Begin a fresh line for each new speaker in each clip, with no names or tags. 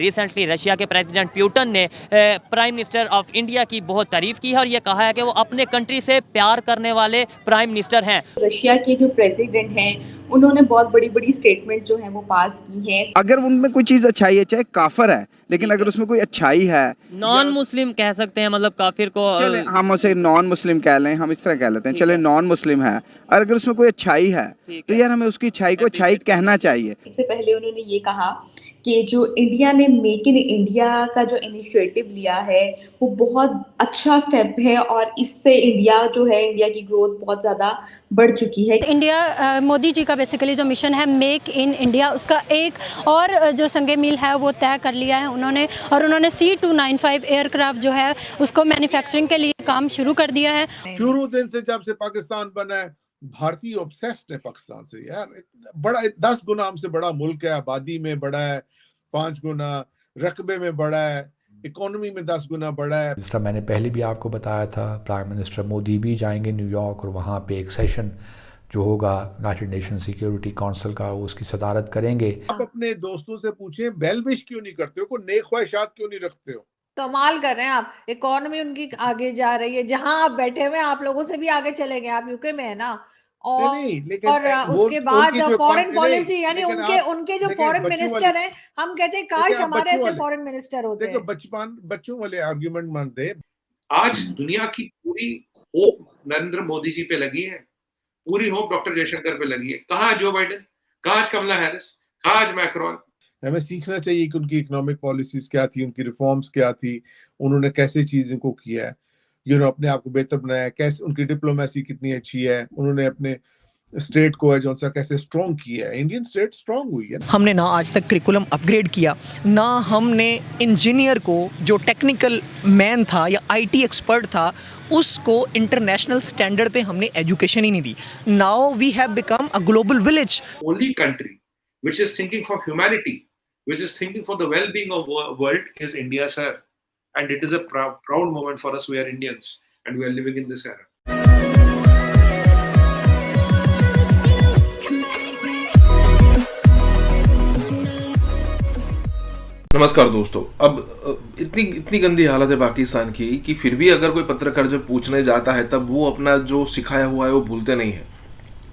Recently Russia के president Putin ने prime minister of India की बहुत तारीफ की है और ये कहा है कि वो अपने कंट्री से प्यार करने वाले प्राइम मिनिस्टर हैं।
रशिया के जो प्रेसिडेंट हैं उन्होंने बहुत बड़ी बड़ी स्टेटमेंट जो है वो पास की है।
अगर उनमें कोई चीज अच्छाई है, चाहे काफर है, लेकिन अगर उसमें कोई अच्छाई है,
नॉन मुस्लिम कह सकते हैं, मतलब काफिर को
चले हम उसे नॉन मुस्लिम कह लें, हम इस तरह कह लेते हैं, चले नॉन मुस्लिम है, और अगर उसमें कोई अच्छाई है तो यार हमें उसकी अच्छाई को अच्छाई कहना चाहिए।
सबसे पहले उन्होंने ये कहा कि जो इंडिया ने मेक इन इंडिया का जो इनिशिएटिव लिया है वो बहुत अच्छा स्टेप है और इससे इंडिया जो है, इंडिया की ग्रोथ बहुत ज़्यादा बढ़ चुकी है।
इंडिया मोदी जी का बेसिकली जो मिशन है मेक इन इंडिया, उसका एक और जो संगे मील है वो तय कर लिया है उन्होंने, और उन्होंने C295 एयरक्राफ्ट जो है उसको मैन्युफैक्चरिंग के लिए काम शुरू कर दिया है।
शुरू दिन से जब से पाकिस्तान बना है, भारतीय ऑब्सेस्ड है पाकिस्तान से यार। बड़ा 10 गुना हमसे बड़ा मुल्क है, आबादी में बड़ा है 5 गुना, रकबे में बड़ा है, इकोनॉमी में 10 गुना बड़ा है।
जिस तरह मैंने पहले भी आपको बताया था, प्राइम मिनिस्टर मोदी भी जाएंगे न्यूयॉर्क और वहाँ पे एक सेशन जो होगा यूनाइटेड नेशन सिक्योरिटी काउंसिल का, वो उसकी सदारत करेंगे।
आप अपने दोस्तों से पूछें वेल विश क्यों नहीं करते हो, कोई नेक ख्वाहिशात क्यों नहीं रखते हो?
कमाल कर रहे हैं आप। इकोनॉमी उनकी आगे जा रही है, जहां आप बैठे हुए आप लोगों से भी आगे चले गए। आप यूके में है ना, और
नहीं, लेकिन
और उसके बाद फॉरेन पॉलिसी, यानी उनके जो फॉरेन मिनिस्टर हैं, हम कहते हैं काश हमारे ऐसे फॉरेन मिनिस्टर होते।
देखो बच्चों वाले आर्गुमेंट मान दे।
आज दुनिया की पूरी होप नरेंद्र मोदी जी पे लगी है, पूरी होप डॉक्टर जयशंकर पे लगी है। कहाँ जो बाइडेन, कहाँ कमला हैरिस, कहाँ मैक्रोन।
हमें सीखना चाहिए कि उनकी इकोनॉमिक पॉलिसीज क्या थी, उनकी रिफॉर्म्स क्या थी, उन्होंने कैसे चीजों को किया है, अपने आप को बेहतर बनाया, कैसे उनकी डिप्लोमेसी कितनी अच्छी है, उन्होंने अपने स्टेट को है जो सा कैसे स्ट्रॉन्ग किया है। इंडियन स्टेट स्ट्रॉन्ग हुई है।
हमने ना आज तक करिकुलम अपग्रेड किया, ना हमने इंजीनियर को जो टेक्निकल मैन था या IT एक्सपर्ट था उसको इंटरनेशनल स्टैंडर्ड पे हमने एजुकेशन ही नहीं दी। Now we have become a global village.
Only country which is thinking for humanity, which is thinking for the well-being of world is India, sir. And it is a proud moment for us. We are Indians and we are living in this era.
नमस्कार दोस्तों। अब इतनी गंदी हालत है पाकिस्तान की कि फिर भी अगर कोई पत्रकार जब पूछने जाता है तब वो अपना जो सिखाया हुआ है वो भूलते नहीं है।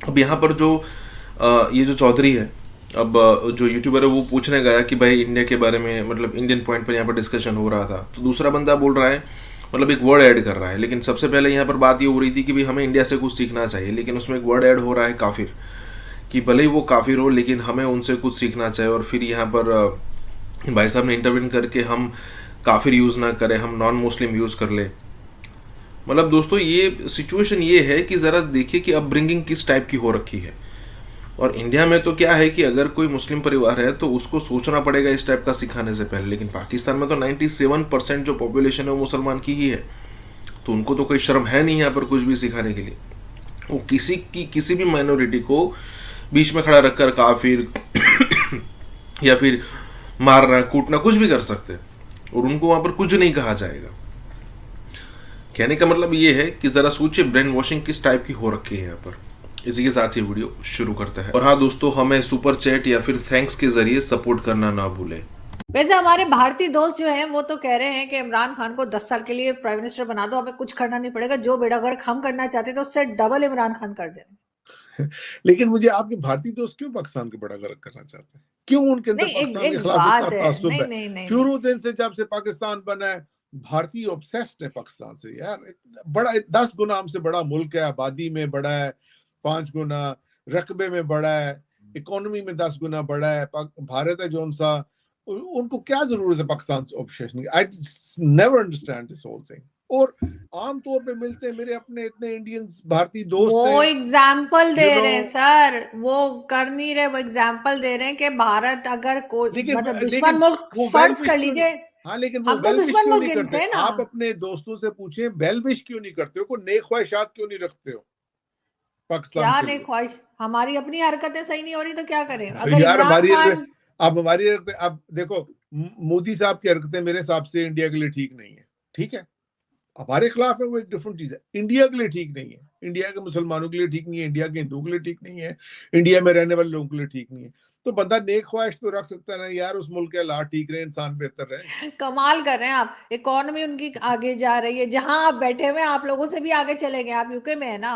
अब यहाँ पर जो ये जो चौधरी है, अब जो यूट्यूबर है, वो पूछने गया कि भाई इंडिया के बारे में, मतलब इंडियन पॉइंट पर यहाँ पर डिस्कशन हो रहा था, तो दूसरा बंदा बोल रहा है, मतलब एक वर्ड ऐड कर रहा है। लेकिन सबसे पहले यहाँ पर बात ये हो रही थी कि भाई हमें इंडिया से कुछ सीखना चाहिए, लेकिन उसमें एक वर्ड ऐड हो रहा है काफिर, कि भले ही वो काफिर हो लेकिन हमें उनसे कुछ सीखना चाहिए। और फिर यहाँ पर भाई साहब ने इंटरव्यू करके हम काफिर यूज़ ना करें, हम नॉन मुस्लिम यूज़ कर ले। मतलब दोस्तों ये सिचुएशन ये है कि ज़रा देखिए कि अपब्रिंगिंग किस टाइप की हो रखी है। और इंडिया में तो क्या है कि अगर कोई मुस्लिम परिवार है तो उसको सोचना पड़ेगा इस टाइप का सिखाने से पहले, लेकिन पाकिस्तान में तो 97% जो पॉपुलेशन है वो मुसलमान की ही है, तो उनको तो कोई शर्म है नहीं यहाँ पर कुछ भी सिखाने के लिए। वो किसी भी माइनॉरिटी को बीच में खड़ा रखकर काफिर या फिर मारना कूटना कुछ भी कर सकते और उनको वहाँ पर कुछ नहीं कहा जाएगा। कहने का मतलब ये है कि ज़रा सोचिए ब्रेन वॉशिंग किस टाइप की हो रखी है यहाँ पर। इसी के साथ ही वीडियो शुरू करता है। और हाँ दोस्तों, हमें सुपर चैट या फिर थैंक्स के जरिए सपोर्ट करना ना भूलें।
वैसे हमारे भारतीय दोस्त जो हैं वो तो कह रहे हैं कि इमरान खान को 10 साल के लिए प्राइम मिनिस्टर बना दो, हमें कुछ करना नहीं पड़ेगा, जो बेड़ा गर्क हम करना चाहते थे उससे डबल इमरान खान कर दें।
लेकिन मुझे आपके भारतीय दोस्त क्यों पाकिस्तान के बड़ा गर्क करना चाहते हैं? क्यों उनके अंदर पाकिस्तान के खिलाफ इतना तासुब है? शुरू दिन से जब से पाकिस्तान बना है, भारतीय ऑब्सेस्ड है पाकिस्तान से यार। बड़ा 10 गुना हमसे बड़ा मुल्क है, आबादी में बड़ा है 5 गुना, रकबे में बड़ा है, इकोनॉमी में 10 गुना बड़ा है। भारत है जो सा, उनको क्या जरूरत है पाकिस्तान से ऑब्सेशन की? I never understand this whole thing. और आमतौर पे मिलते हैं मेरे अपने इतने इंडियंस भारतीय दोस्त,
वो एग्जाम्पल दे रहे हैं सर, वो कर नहीं रहे, वो एग्जाम्पल दे रहे हैं कि भारत अगर कोई मतलब दुश्मन मुल्क फर्ज कर लीजिए।
हाँ, लेकिन
हम तो दुश्मन मुल्क गिनते हैं ना।
आप अपने दोस्तों से पूछें वेल विश क्यों नहीं करते हो, कोई नेक ख्वाहिशात क्यों नहीं रखते हो पाकिस्तान?
क्या नेक ख्वाहिश? हमारी अपनी हरकतें सही नहीं हो रही तो क्या करें?
अगर यार हमारी अब देखो, मोदी साहब की हरकतें मेरे हिसाब से इंडिया के लिए ठीक नहीं है, ठीक है? हमारे खिलाफ है वो एक डिफरेंट चीज है। इंडिया के लिए ठीक नहीं है, इंडिया के मुसलमानों के लिए ठीक नहीं है, इंडिया के हिंदुओं के लिए ठीक नहीं है, इंडिया में रहने वाले लोगों के लिए ठीक नहीं है। तो बंदा नेक ख्वाहिश तो रख सकता है ना यार, उस मुल्क के हालात ठीक रहे, इंसान बेहतर रहे।
कमाल कर रहे हैं आप, इकोनॉमी उनकी आगे जा रही है, जहां आप बैठे हुए आप लोगों से भी आगे चले गए, आप यूके में है ना।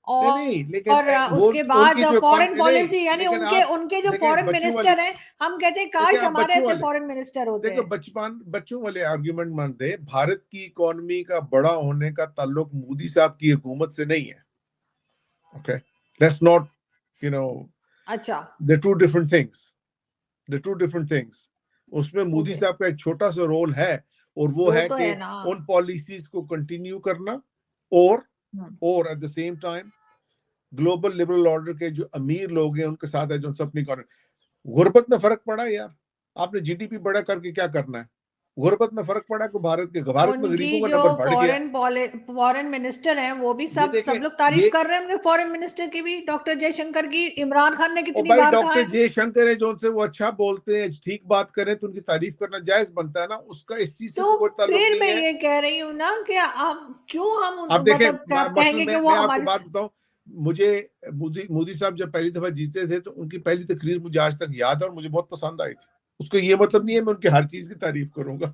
और
नहीं, लेकिन
और उसके बाद फॉरेन पॉलिसी, यानी उनके
आप
उनके जो
देखिए,
फॉरेन
बच्चों
मिनिस्टर हैं, हम कहते हैं काश
देखिए, आप
हमारे
बच्चों
ऐसे
वाले
फॉरेन मिनिस्टर होते
देखो,
हैं।
बच्चों वाले आर्ग्यूमेंट मानते हैं। भारत की इकोनॉमी का बड़ा होने का ताल्लुक मोदी साहब की हुकूमत से नहीं है। ओके, लेट्स नॉट
अच्छा,
द टू डिफरेंट थिंग्स। उसमें मोदी साहब का एक छोटा सा रोल है, और वो है
तो
कि
है ना।
उन पॉलिसीज को कंटिन्यू करना, और at the same time global liberal order के जो अमीर लोग हैं उनके साथ है, जो अपनी गुर्बत में फर्क पड़ा है यार। आपने जीडीपी बड़ा करके क्या करना है? गुर्बत में फर्क पड़ा कि भारत में
उनकी
गरीबों का
जो
नंबर बढ़ गया।
फॉरेन मिनिस्टर हैं वो भी सब
देखें,
लोग तारीफ
ये
कर रहे हैं उनके फॉरेन मिनिस्टर की भी, डॉक्टर जयशंकर की। इमरान खान ने
और
कितनी
भाई
बार कहा
डॉक्टर
है।
जयशंकर है जो उनसे वो अच्छा बोलते हैं, ठीक बात करें तो उनकी तारीफ करना जायज बनता है ना, उसका इस चीज से
तो
कोई ताल्लुक
फिर मैं
नहीं है।
ये कह रही हूँ ना कि आप क्यों हम
आप देखें,
मतलब कहेंगे कि वो
मैं आपको
हमारे।
बात बताऊं, मुझे मोदी साहब जब पहली दफा जीते थे तो उनकी पहली तकरीर मुझे आज तक याद है और मुझे बहुत पसंद आई थी। उसको ये मतलब नहीं है मैं उनकी हर चीज की तारीफ करूंगा।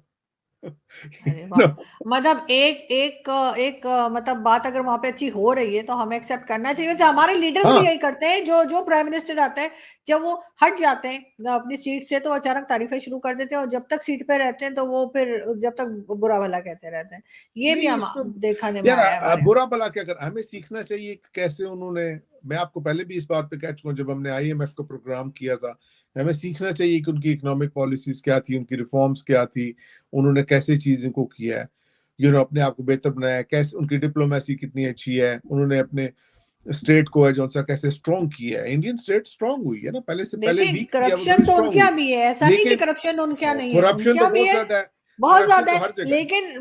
अरे वाह, मतलब एक मतलब बात अगर वहां पे अच्छी हो रही है तो हमें एक्सेप्ट करना चाहिए। वैसे हमारे लीडर्स भी यही करते हैं, जो प्राइम मिनिस्टर आता है जब वो हट जाते हैं अपनी सीट से तो अचानक तारीफें शुरू कर देते हैं, और जब तक सीट पे रहते हैं तो वो फिर जब तक बुरा भला कहते रहते हैं। ये भी हम देखने में आया है।
बुरा भला क्या कर, हमें सीखना चाहिए कैसे उन्होंने, मैं आपको पहले भी इस बात पे कह चुका हूं जब हमने IMF का प्रोग्राम किया था, हमें सीखना चाहिए कि उनकी इकोनॉमिक पॉलिसीज क्या थी, उनकी रिफॉर्म्स क्या थी, उन्होंने कैसे चीजों को किया है, अपने आप को बेहतर बनाया, कैसे उनकी डिप्लोमेसी कितनी अच्छी है, उन्होंने अपने स्टेट को है जो सा कैसे स्ट्रॉन्ग किया है। इंडियन स्टेट स्ट्रॉन्ग हुई है ना, पहले से पहले वीक किया,
करप्शन तो उनका भी है, ऐसा नहीं कि करप्शन उनका नहीं है,
करप्शन तो बहुत ज्यादा है,
बहुत ज्यादा है।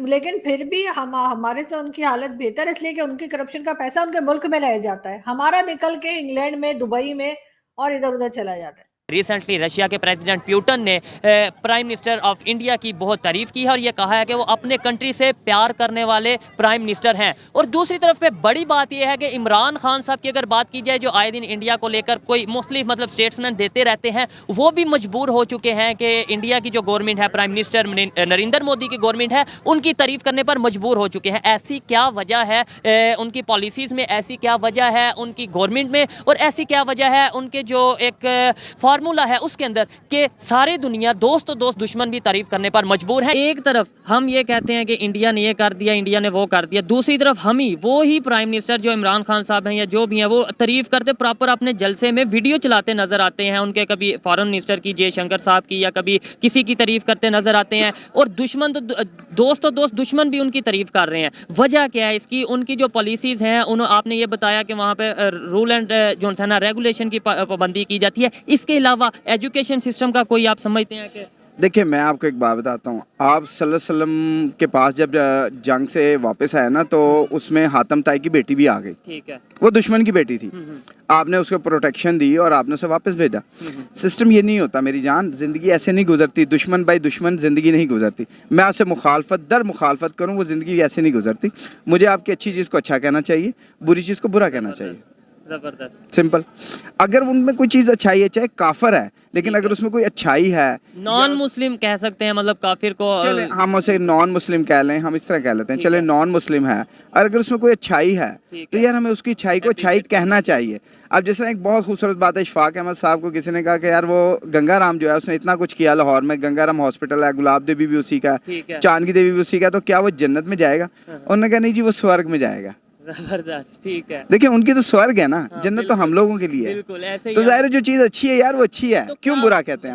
लेकिन फिर भी हमारे से उनकी हालत बेहतर है, इसलिए कि उनकी करप्शन का पैसा उनके मुल्क में रह जाता है, हमारा निकल के इंग्लैंड में, दुबई में और इधर उधर चला जाता है।
रिसेंटली रशिया के प्रेसिडेंट प्यूटन ने प्राइम मिनिस्टर ऑफ इंडिया की बहुत तारीफ की है और ये कहा है कि वो अपने कंट्री से प्यार करने वाले प्राइम मिनिस्टर हैं। और दूसरी तरफ पे बड़ी बात यह है कि इमरान खान साहब की अगर बात की जाए, जो आए दिन इंडिया को लेकर कोई मुख्तलिफ मतलब स्टेट्समैन देते रहते हैं, वो भी मजबूर हो चुके हैं कि इंडिया की जो गवर्नमेंट है, प्राइम मिनिस्टर नरेंद्र मोदी की गवर्नमेंट है, उनकी तारीफ करने पर मजबूर हो चुके हैं। ऐसी क्या वजह है उनकी पॉलिसीज़ में, ऐसी क्या वजह है उनकी गवर्नमेंट में, और ऐसी क्या वजह है उनके जो एक फार्मूला है उसके अंदर कि सारी दुनिया दोस्त दुश्मन भी तारीफ करने पर मजबूर है। एक तरफ हम ये कहते हैं कि इंडिया ने ये कर दिया, इंडिया ने वो कर दिया, दूसरी तरफ हम ही वो ही प्राइम मिनिस्टर जो इमरान खान साहब हैं या जो भी हैं, वो तारीफ करते प्रॉपर अपने जलसे में वीडियो चलाते नजर आते हैं उनके, कभी फॉरेन मिनिस्टर की, जयशंकर साहब की, या कभी किसी की तारीफ करते नजर आते हैं, और दुश्मन तो दोस्त दुश्मन भी उनकी तारीफ कर रहे हैं। वजह क्या है इसकी? उनकी जो पॉलिसीज़ हैं, आपने ये बताया कि वहाँ पे रूल एंड जो है ना रेगुलेशन की पाबंदी की जाती है, इसके अलावा एजुकेशन सिस्टम का कोई आप समझते हैं कि?
देखिए, मैं आपको एक बात बताता हूँ। आप सल्लल्लाहु अलैहि वसल्लम के पास जब जंग से वापस आए ना, तो उसमें हातम ताई की बेटी भी आ गई।
ठीक है।
वो दुश्मन की बेटी थी, आपने उसको प्रोटेक्शन दी और आपने उसे वापस भेजा। सिस्टम ये नहीं होता मेरी जान, जिंदगी ऐसे नहीं गुजरती, दुश्मन बाई दुश्मन जिंदगी नहीं गुजरती। मैं आपसे मुखालफत करूँ, वो जिंदगी ऐसे नहीं गुजरती। मुझे आपकी अच्छी चीज़ को अच्छा कहना चाहिए, बुरी चीज़ को बुरा कहना चाहिए।
जबरदस्त,
सिंपल। अगर उनमें कोई चीज़ अच्छाई है, चाहे काफर है, लेकिन अगर उसमें कोई अच्छाई है,
नॉन मुस्लिम कह सकते हैं, मतलब काफिर को
चले हम उसे नॉन मुस्लिम कह लें, हम इस तरह कह लेते हैं, चले नॉन मुस्लिम है, और अगर उसमें कोई अच्छाई है तो यार हमें उसकी अच्छाई को अच्छाई कहना चाहिए। अब जैसे एक बहुत खूबसूरत बात है, इशफाक अहमद साहब को किसी ने कहा कि यार वो गंगाराम जो है उसने इतना कुछ किया लाहौर में, गंगाराम हॉस्पिटल है, गुलाब देवी भी उसी का है, चांद की देवी भी उसी का, तो क्या वो जन्नत में जाएगा? उन्होंने कहा नहीं जी, वो स्वर्ग में जाएगा।
जबरदस्त, ठीक है।
देखिए, उनकी तो स्वर्ग है ना, जन्नत तो हम लोगों के लिए है, तो जाहिर है जो चीज़ अच्छी है यार वो अच्छी है, क्यों बुरा कहते हैं आप?